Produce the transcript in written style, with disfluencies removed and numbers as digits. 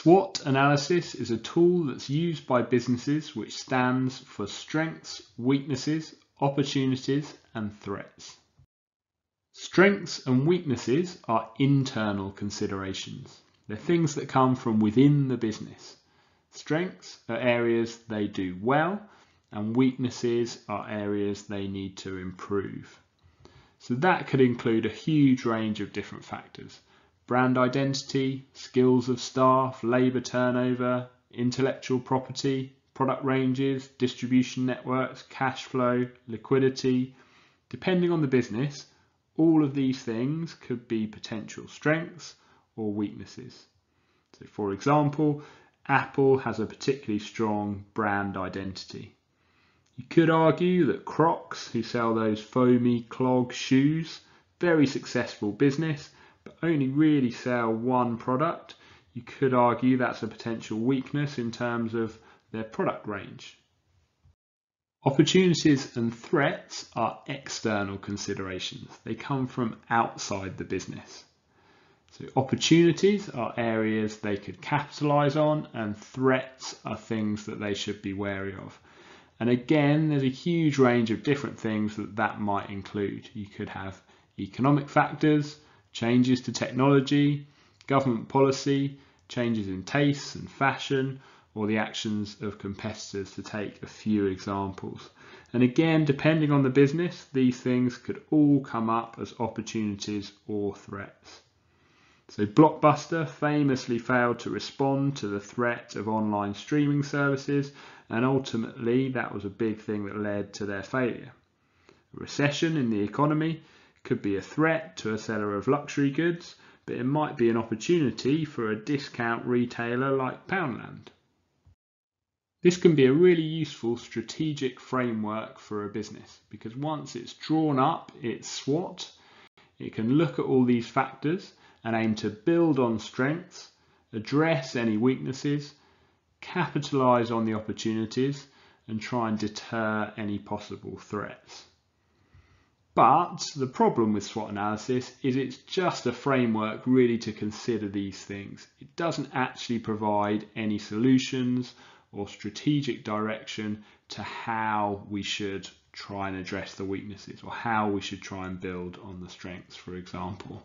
SWOT analysis is a tool that's used by businesses which stands for strengths, weaknesses, opportunities, and threats. Strengths and weaknesses are internal considerations. They're things that come from within the business. Strengths are areas they do well, and weaknesses are areas they need to improve. So that could include a huge range of different factors. Brand identity, skills of staff, labour turnover, intellectual property, product ranges, distribution networks, cash flow, liquidity. Depending on the business, all of these things could be potential strengths or weaknesses. So for example, Apple has a particularly strong brand identity. You could argue that Crocs, who sell those foamy clog shoes, very successful business, but only really sell one product. You could argue that's a potential weakness in terms of their product range. Opportunities and threats are external considerations. They come from outside the business. So opportunities are areas they could capitalise on, and threats are things that they should be wary of. And again, there's a huge range of different things that might include. You could have economic factors, changes to technology, government policy, changes in tastes and fashion, or the actions of competitors, to take a few examples. And again, depending on the business, these things could all come up as opportunities or threats. So Blockbuster famously failed to respond to the threat of online streaming services, and ultimately that was a big thing that led to their failure. A recession in the economy could be a threat to a seller of luxury goods, but it might be an opportunity for a discount retailer like Poundland. This can be a really useful strategic framework for a business, because once it's drawn up its SWOT, it can look at all these factors and aim to build on strengths, address any weaknesses, capitalise on the opportunities, and try and deter any possible threats. But the problem with SWOT analysis is it's just a framework really to consider these things. It doesn't actually provide any solutions or strategic direction to how we should try and address the weaknesses, or how we should try and build on the strengths, for example.